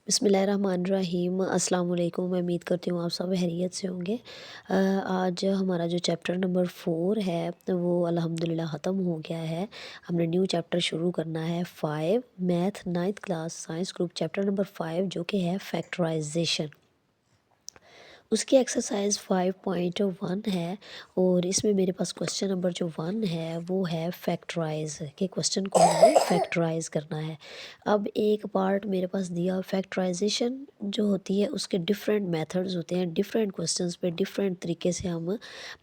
बिस्मिल्लाहिर्रहमानिर्रहीम अस्सलाम वालेकुम। मैं उम्मीद करती हूँ आप सब खैरियत से होंगे। आज हमारा जो चैप्टर नंबर 4 है वो अल्हम्दुलिल्लाह ख़त्म हो गया है। हमने न्यू चैप्टर शुरू करना है 5 math 9th class science group chapter number 5 जो कि है फैक्टराइजेशन। उसकी एक्सरसाइज 5.1 है और इसमें मेरे पास क्वेश्चन नंबर जो 1 है वो है फैक्टराइज के क्वेश्चन को हमें फैक्टराइज करना है। अब एक पार्ट मेरे पास दिया फैक्टराइजेशन जो होती है उसके डिफरेंट मेथड्स होते हैं, डिफरेंट क्वेश्चंस पे डिफरेंट तरीके से हम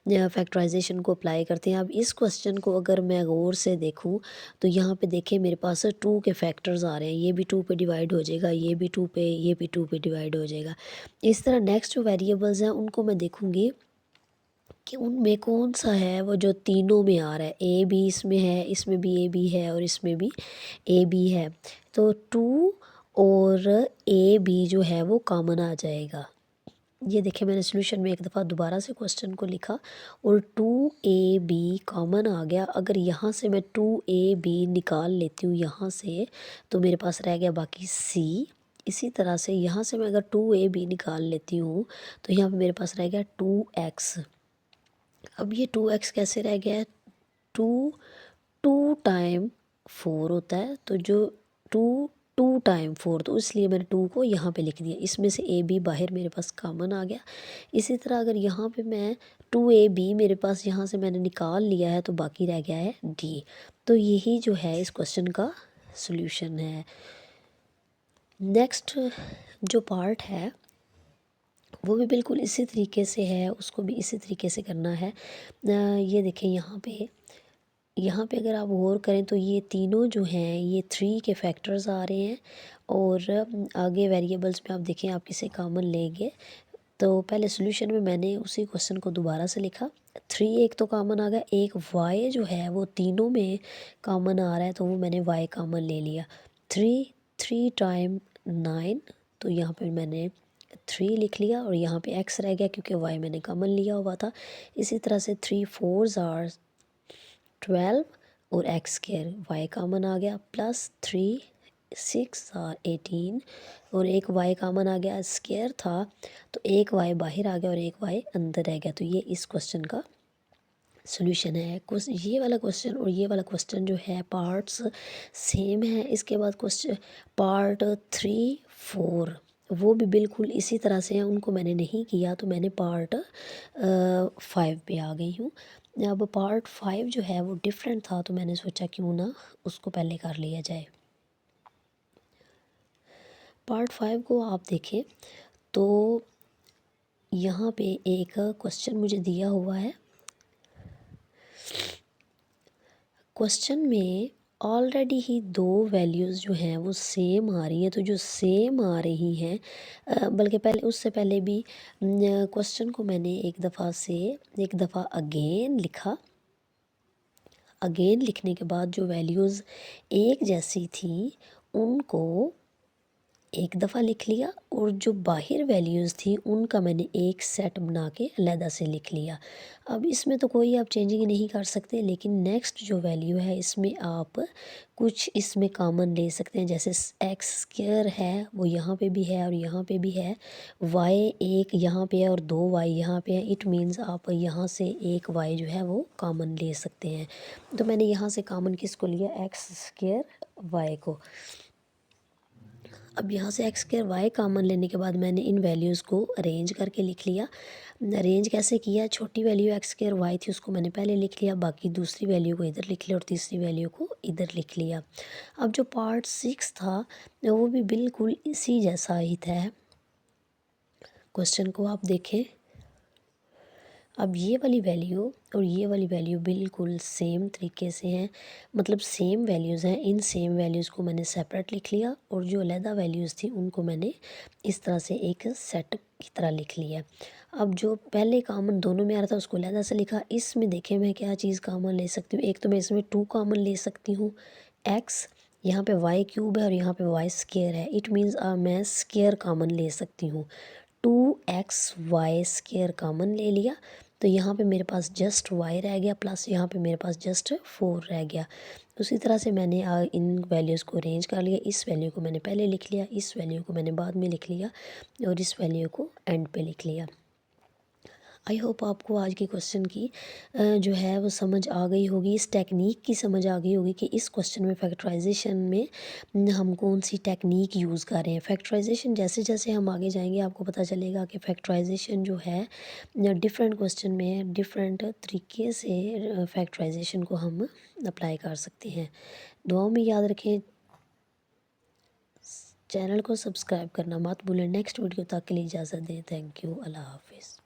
फैक्टराइजेशन को अप्लाई करते हैं। अब इस क्वेश्चन को अगर मैं गौर से देखूं तो यहाँ पे देखें मेरे पास 2 के फैक्टर्स आ रहे हैं, ये भी 2 पे डिवाइड हो जाएगा, ये भी 2 पे, ये भी 2 पे डिवाइड हो जाएगा। इस तरह नेक्स्ट जो वेरिएबल्स हैं उनको मैं देखूंगी कि उनमें कौन सा है वो जो तीनों में आ रहा है। ए बी इसमें है, इसमें भी ए बी है और इसमें भी ए बी है, तो 2 और ए बी जो है वो कॉमन आ जाएगा। ये देखिए मैंने सोल्यूशन में एक दफ़ा दोबारा से क्वेश्चन को लिखा और 2ab कॉमन आ गया। अगर यहाँ से मैं 2ab निकाल लेती हूँ यहाँ से तो मेरे पास रह गया बाकी c। इसी तरह से यहाँ से मैं अगर 2ab निकाल लेती हूँ तो यहाँ पे मेरे पास रह गया 2x। अब ये 2x कैसे रह गया है, 2 टाइम 4 होता है, तो जो 2 टाइम 4, तो इसलिए मैंने 2 को यहाँ पे लिख दिया। इसमें से ए बी बाहर मेरे पास कॉमन आ गया। इसी तरह अगर यहाँ पे मैं 2ab मेरे पास यहाँ से मैंने निकाल लिया है तो बाकी रह गया है डी। तो यही जो है इस क्वेश्चन का सॉल्यूशन है। नेक्स्ट जो पार्ट है वो भी बिल्कुल इसी तरीके से है, उसको भी इसी तरीके से करना है। ये देखें यहाँ पे अगर आप गौर करें तो ये तीनों जो हैं ये 3 के फैक्टर्स आ रहे हैं और आगे वेरिएबल्स में आप देखें आप किसे कॉमन लेंगे। तो पहले सॉल्यूशन में मैंने उसी क्वेश्चन को दोबारा से लिखा, 3 एक तो कॉमन आ गया, एक y जो है वो तीनों में कॉमन आ रहा है तो वो मैंने y कॉमन ले लिया। 3 टाइम 9, तो यहाँ पे मैंने 3 लिख लिया और यहाँ पे x रह गया क्योंकि y मैंने कॉमन लिया हुआ था। इसी तरह से 3 4s आर 12 और एक्स स्क्र वाई कॉमन आ गया, प्लस 3 6 आर 18 और एक वाई कॉमन आ गया, स्क्र था तो एक वाई बाहर आ गया और एक वाई अंदर रह गया। तो ये इस क्वेश्चन का सॉल्यूशन है। ये वाला क्वेश्चन और ये वाला क्वेश्चन जो है पार्ट्स सेम है। इसके बाद क्वेश्चन पार्ट 3 4 वो भी बिल्कुल इसी तरह से हैं, उनको मैंने नहीं किया तो मैंने पार्ट 5 पे आ गई हूँ। अब पार्ट 5 जो है वो डिफरेंट था तो मैंने सोचा क्यों ना उसको पहले कर लिया जाए। पार्ट 5 को आप देखें तो यहाँ पे एक क्वेश्चन मुझे दिया हुआ है। क्वेश्चन में ऑलरेडी ही 2 वैल्यूज़ जो हैं वो सेम आ रही हैं, तो जो सेम आ रही हैं बल्कि पहले उससे पहले भी क्वेश्चन को मैंने एक दफ़ा अगेन लिखा। अगेन लिखने के बाद जो वैल्यूज़ एक जैसी थी उनको एक दफ़ा लिख लिया और जो बाहर वैल्यूज़ थी उनका मैंने एक सेट बना के अलहदा से लिख लिया। अब इसमें तो कोई आप चेंजिंग नहीं कर सकते, लेकिन नेक्स्ट जो वैल्यू है इसमें आप कुछ इसमें कॉमन ले सकते हैं। जैसे एक्स स्क्वायर है वो यहाँ पे भी है और यहाँ पे भी है, वाई एक यहाँ पे है और 2 वाई यहाँ पे है। इट मीन्स आप यहाँ से एक वाई जो है वो कॉमन ले सकते हैं। तो मैंने यहाँ से कॉमन किसको लिया, एक्स स्क्वायर वाई को। अब यहाँ से एक्स स्क्वायर वाई कॉमन लेने के बाद मैंने इन वैल्यूज़ को अरेंज करके लिख लिया। अरेंज कैसे किया, छोटी वैल्यू एक्स स्क्वायर वाई थी उसको मैंने पहले लिख लिया, बाकी दूसरी वैल्यू को इधर लिख लिया और तीसरी वैल्यू को इधर लिख लिया। अब जो पार्ट 6 था वो भी बिल्कुल इसी जैसा ही था। क्वेश्चन को आप देखें, अब ये वाली वैल्यू और ये वाली वैल्यू बिल्कुल सेम तरीके से हैं, मतलब सेम वैल्यूज़ हैं। इन सेम वैल्यूज़ को मैंने सेपरेट लिख लिया और जो अलहदा वैल्यूज़ थी उनको मैंने इस तरह से एक सेट की तरह लिख लिया। अब जो पहले कॉमन दोनों में आ रहा था उसको अलहदा से लिखा। इसमें देखें मैं क्या चीज़ कॉमन ले सकती हूँ, एक तो मैं इसमें 2 कॉमन ले सकती हूँ, एक्स यहाँ पे वाई क्यूब है और यहाँ पे वाई स्क्वायर है। इट मीन्स मैं स्क्वायर कॉमन ले सकती हूँ, 2xy स्क्वायर कॉमन ले लिया तो यहाँ पे मेरे पास जस्ट y रह गया प्लस यहाँ पे मेरे पास जस्ट 4 रह गया। उसी तरह से मैंने इन वैल्यूज़ को अरेंज कर लिया। इस वैल्यू को मैंने पहले लिख लिया, इस वैल्यू को मैंने बाद में लिख लिया और इस वैल्यू को एंड पे लिख लिया। आई होप आपको आज की क्वेश्चन की जो है वो समझ आ गई होगी, इस टेक्निक की समझ आ गई होगी कि इस क्वेश्चन में फैक्टराइजेशन में हम कौन सी टेक्निक यूज़ कर रहे हैं। फैक्टराइजेशन जैसे जैसे हम आगे जाएंगे आपको पता चलेगा कि फैक्टराइजेशन जो है डिफरेंट क्वेश्चन में डिफरेंट तरीके से फैक्टराइजेशन को हम अप्लाई कर सकते हैं। दुआओं में याद रखें, चैनल को सब्सक्राइब करना मत भूलें। नेक्स्ट वीडियो तक के लिए इजाज़त दें। थैंक यू, अल्लाह हाफिज़।